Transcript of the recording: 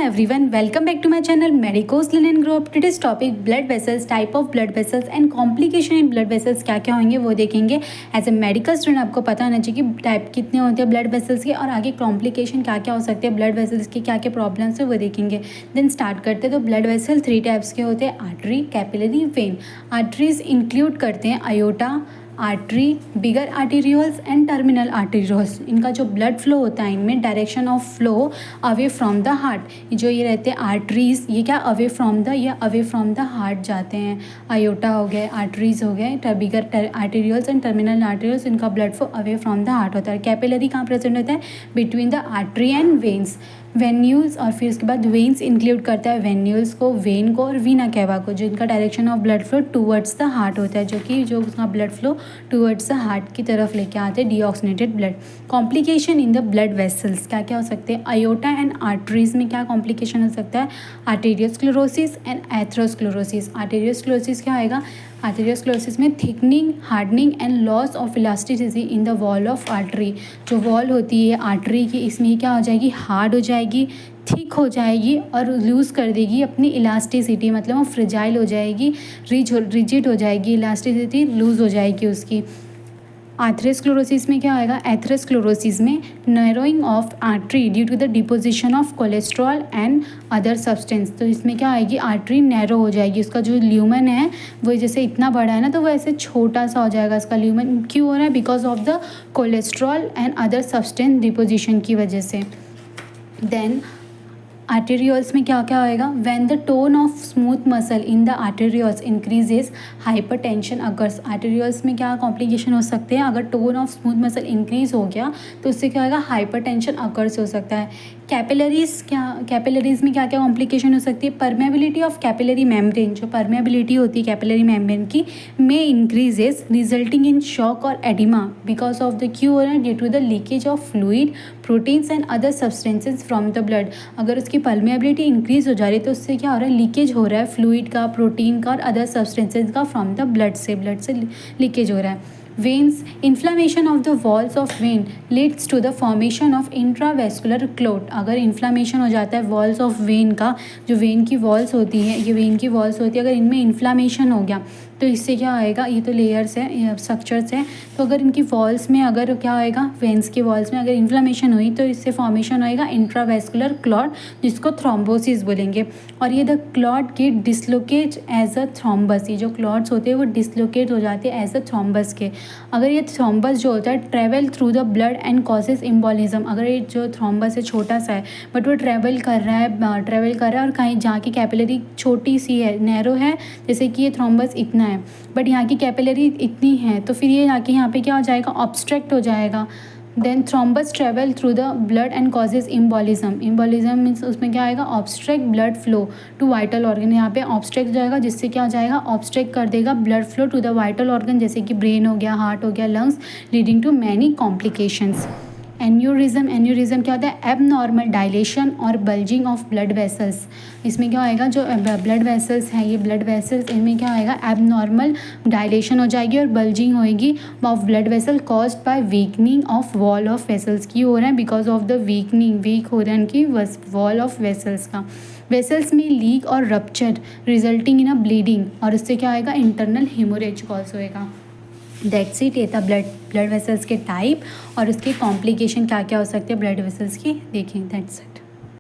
everyone, welcome back to my channel Medicos Linen Group. Today's topic blood vessels, type of blood vessels and complication in blood vessels क्या क्या होंगे वो देखेंगे. As a medical student आपको पता होना चाहिए कि टाइप कितने होते हैं ब्लड वेसल्स के और आगे कॉम्प्लिकेशन क्या क्या हो सकते हैं ब्लड वेसल्स के, क्या क्या प्रॉब्लम्स है वो देखेंगे. देन स्टार्ट करते हैं. तो ब्लड वेसल 3 टाइप्स के होते हैं, artery, capillary, when. Arteries include करते हैं iota, artery, bigger arterioles and terminal arterioles. इनका जो ब्लड फ्लो होता है इनमें direction of flow away from the heart. जो ये रहते हैं आर्टरीज, ये क्या अवे फ्रॉम द हार्ट जाते हैं. आयोटा हो गए, आर्टरीज हो गए, बिगर आर्टेरियोल्स एंड टर्मिनल आर्टेरियोल्स, इनका blood flow away from the heart होता है. कैपिलरी कहाँ प्रेजेंट होता है? Between the artery and veins. Venules और फिर उसके बाद वेन्स इंक्लूड करता है वेन्यूल्स को, वेन को और वीना कैवा को, जो इनका direction of blood flow towards the heart होता है, जो उसका blood flow towards the heart की तरफ लेके आते हैं deoxygenated blood. Complication in the blood vessels क्या क्या हो सकते हैं? आयोटा एंड आर्टरीज में क्या कॉम्प्लिकेशन हो सकता है? Arteriosclerosis and atherosclerosis. आर्टेरियोस्क्लेरोसिस क्या आएगा? आर्टेरियोस्क्लेरोसिस में thickening, hardening and loss of elasticity in the wall of artery. जो वॉल होती है आर्टरी की, इसमें क्या हो जाएगी? हार्ड हो जाएगी, थिक हो जाएगी और लूज़ कर देगी अपनी इलास्टिसिटी, मतलब वो फ्रिजाइल हो जाएगी, रिजिड हो जाएगी, इलास्टिसिटी लूज़ हो जाएगी उसकी. एथेरोस्क्लेरोसिस में क्या आएगा? एथेरोस्क्लेरोसिस में narrowing of artery due to the deposition of cholesterol and other substance. तो इसमें क्या आएगी? आर्टरी नैरो हो जाएगी, उसका जो ल्यूमन है वो जैसे इतना बड़ा है ना तो वो ऐसे छोटा सा हो जाएगा इसका ल्यूमन. क्यों हो रहा है? Because of the cholesterol and other substance deposition की वजह से. देन आर्टेरियोल्स में क्या क्या होएगा? When the tone of smooth muscle in the arterioles increases hypertension occurs. Arterioles में क्या कॉम्प्लिकेशन हो सकते हैं? अगर tone of smooth muscle increase हो गया तो उससे क्या होगा? हाइपरटेंशन अकर्स हो सकता है. कैपिलरीज में क्या क्या कॉम्प्लिकेशन हो सकती है? परमेबिलिटी ऑफ कैपिलरी मेम्ब्रेन, जो परमेबिलिटी होती है कैपिलरी मेम्ब्रेन की, में इंक्रीजेस रिजल्टिंग इन शॉक और एडिमा बिकॉज ऑफ द क्यू और due to the leakage of fluid, proteins and other substances from the blood. अगर उसकी परमेबिलिटी इंक्रीज हो जा रही है तो उससे क्या हो रहा है? लीकेज हो रहा है फ्लूइड का, प्रोटीन का और अदर सब्सटेंसेज का फ्रॉम द ब्लड से लीकेज हो रहा है. Veins, inflammation of the walls of vein leads to the formation of intravascular clot. अगर इन्फ्लामेशन हो जाता है वॉल्स ऑफ वेन का, जो वेन की वॉल्स होती है, ये वेन की वॉल्स होती है, अगर इनमें इन्फ्लामेशन हो गया तो इससे क्या आएगा? ये तो लेयर्स है, स्ट्रक्चर्स हैं, तो अगर इनकी वॉल्स में अगर क्या आएगा? वेन्स की वॉल्स में अगर इन्फ्लामेशन हुई तो इससे फॉर्मेशन होएगा इंट्रावेस्कुलर क्लॉट, जिसको थ्रोम्बोसिस बोलेंगे. और ये the clot get dislocate as a thrombus. ये जो क्लॉट्स होते हैं वो डिसलोकेट हो जाते हैं एज अ थ्रोम्बस के. अगर ये थ्रोम्बस जो होता है travel through the blood and causes embolism. अगर ये जो थ्रोम्बस है छोटा सा है बट वो ट्रेवल कर रहा है और कहीं जहाँ की कैपिलरी छोटी सी है, नैरो है, जैसे कि ये थ्रोम्बस इतना है बट यहाँ की कैपिलरी इतनी है, तो फिर ये यहाँ पे क्या हो जाएगा? ऑब्स्ट्रक्ट हो जाएगा. Then thrombus travel through the blood and causes embolism. Embolism means उसमें क्या आएगा? Obstruct blood flow to vital organ. यहाँ पे ऑब्स्ट्रक्ट जाएगा, जिससे क्या हो जाएगा? ऑब्स्ट्रक्ट कर देगा blood flow to the vital organ, जैसे कि ब्रेन हो गया, हार्ट हो गया, lungs, leading to many complications. Aneurysm क्या होता है? एबनॉर्मल डायलेशन और बल्जिंग ऑफ ब्लड वेसल्स. इसमें क्या होएगा? जो ब्लड वेसल्स हैं, ये ब्लड वेसल्स, इनमें क्या होएगा? एबनॉर्मल डायलेशन हो जाएगी और बल्जिंग होएगी of blood vessel caused by weakening of wall of vessels. की हो रहा है? बिकॉज ऑफ द वीक हो रहा है उनकी वॉल ऑफ वेसल्स का. वेसल्स में लीक और rupture resulting in a bleeding, और इससे क्या होएगा? इंटरनल हेमोरेज कॉज होएगा. That's it. ये था ब्लड वेसल्स के टाइप और उसके कॉम्प्लिकेशन क्या क्या हो सकते हैं ब्लड वेसल्स की, देखें. That's it.